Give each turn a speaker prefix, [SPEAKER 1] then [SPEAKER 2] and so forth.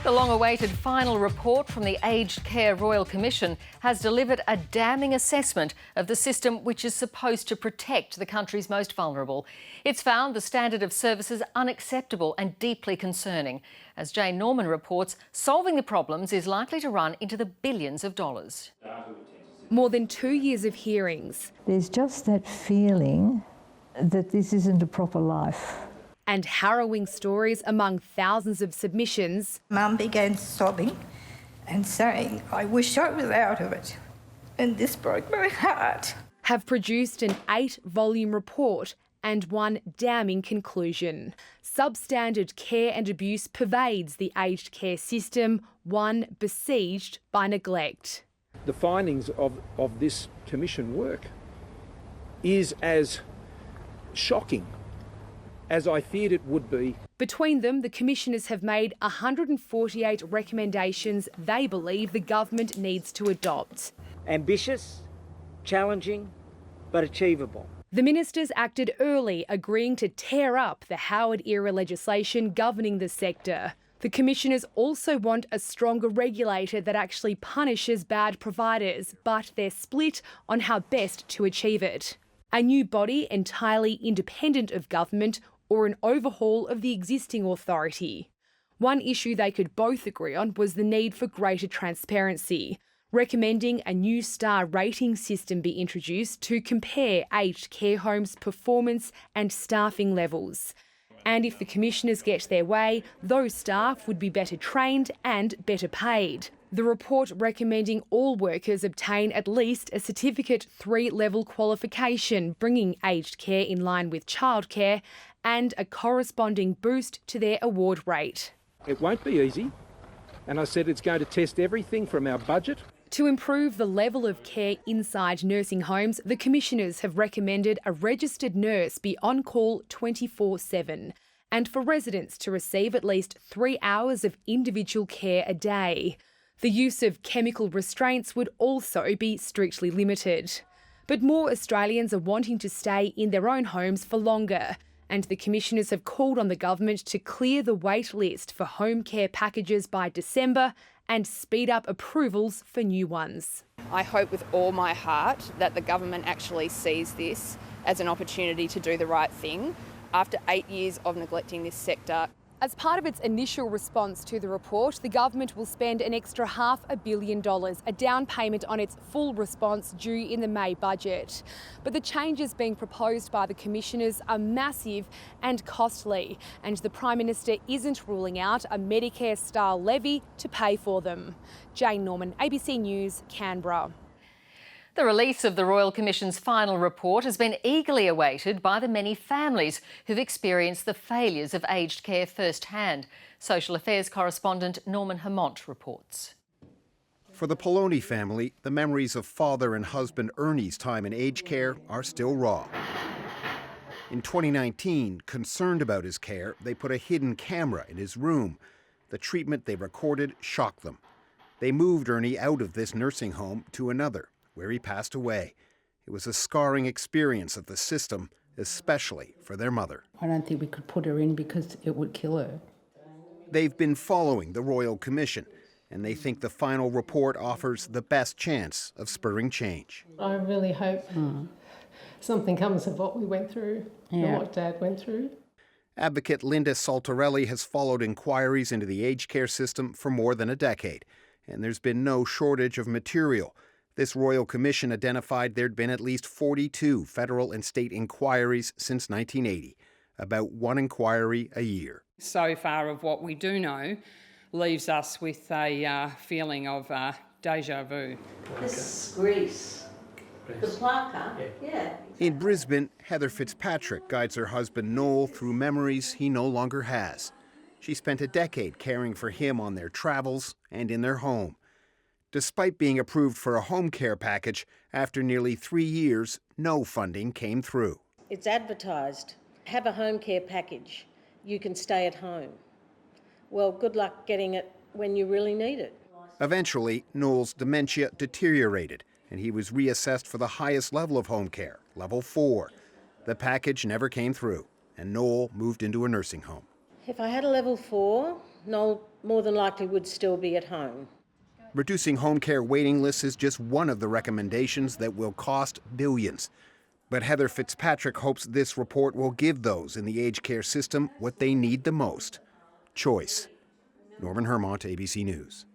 [SPEAKER 1] The long-awaited final report from the Aged Care Royal Commission has delivered a damning assessment of the system which is supposed to protect the country's most vulnerable. It's found the standard of services unacceptable and deeply concerning. As Jane Norman reports, solving the problems is likely to run into the billions of dollars.
[SPEAKER 2] More than 2 years of hearings.
[SPEAKER 3] There's just that feeling that this isn't a proper life.
[SPEAKER 2] And harrowing stories among thousands of submissions.
[SPEAKER 4] Mum began sobbing and saying, "I wish I was out of it." And this broke my heart.
[SPEAKER 2] Have produced an 8-volume report and one damning conclusion. Substandard care and abuse pervades the aged care system, one besieged by neglect.
[SPEAKER 5] The findings of this commission work is as shocking as I feared it would be.
[SPEAKER 2] Between them, the commissioners have made 148 recommendations they believe the government needs to adopt.
[SPEAKER 6] Ambitious, challenging, but achievable.
[SPEAKER 2] The ministers acted early, agreeing to tear up the Howard-era legislation governing the sector. The commissioners also want a stronger regulator that actually punishes bad providers, but they're split on how best to achieve it. A new body entirely independent of government or an overhaul of the existing authority. One issue they could both agree on was the need for greater transparency, recommending a new star rating system be introduced to compare aged care homes' performance and staffing levels. And if the commissioners get their way, those staff would be better trained and better paid. The report recommending all workers obtain at least a Certificate 3-level qualification, bringing aged care in line with childcare, and a corresponding boost to their award rate.
[SPEAKER 5] It won't be easy, and I said it's going to test everything from our budget.
[SPEAKER 2] To improve the level of care inside nursing homes, the commissioners have recommended a registered nurse be on call 24/7 and for residents to receive at least 3 hours of individual care a day. The use of chemical restraints would also be strictly limited. But more Australians are wanting to stay in their own homes for longer, and the commissioners have called on the government to clear the wait list for home care packages by December and speed up approvals for new ones.
[SPEAKER 7] I hope with all my heart that the government actually sees this as an opportunity to do the right thing after 8 years of neglecting this sector.
[SPEAKER 2] As part of its initial response to the report, the government will spend an extra $500 million, a down payment on its full response due in the May budget. But the changes being proposed by the commissioners are massive and costly, and the Prime Minister isn't ruling out a Medicare-style levy to pay for them. Jane Norman, ABC News, Canberra.
[SPEAKER 1] The release of the Royal Commission's final report has been eagerly awaited by the many families who've experienced the failures of aged care firsthand. Social Affairs correspondent Norman Hamont reports.
[SPEAKER 8] For the Poloni family, the memories of father and husband Ernie's time in aged care are still raw. In 2019, concerned about his care, they put a hidden camera in his room. The treatment they recorded shocked them. They moved Ernie out of this nursing home to another, where he passed away. It was a scarring experience of the system, especially for their mother.
[SPEAKER 9] I don't think we could put her in because it would kill her.
[SPEAKER 8] They've been following the Royal Commission, and they think the final report offers the best chance of spurring change.
[SPEAKER 10] I really hope something comes of what we went through and what Dad went through.
[SPEAKER 8] Advocate Lynda Saltarelli has followed inquiries into the aged care system for more than a decade, and there's been no shortage of material. This Royal Commission identified there'd been at least 42 federal and state inquiries since 1980, about one inquiry a year.
[SPEAKER 11] So far of what we do know leaves us with a feeling of déjà vu.
[SPEAKER 12] This is Greece. The plaka, yeah.
[SPEAKER 8] In Brisbane, Heather Fitzpatrick guides her husband Noel through memories he no longer has. She spent a decade caring for him on their travels and in their home. Despite being approved for a home care package, after nearly 3 years, no funding came through.
[SPEAKER 12] It's advertised. Have a home care package. You can stay at home. Well, good luck getting it when you really need it.
[SPEAKER 8] Eventually, Noel's dementia deteriorated, and he was reassessed for the highest level of home care, level 4. The package never came through, and Noel moved into a nursing home.
[SPEAKER 12] If I had a level 4, Noel more than likely would still be at home.
[SPEAKER 8] Reducing home care waiting lists is just one of the recommendations that will cost billions. But Heather Fitzpatrick hopes this report will give those in the aged care system what they need the most: choice. Norman Hermont, ABC News.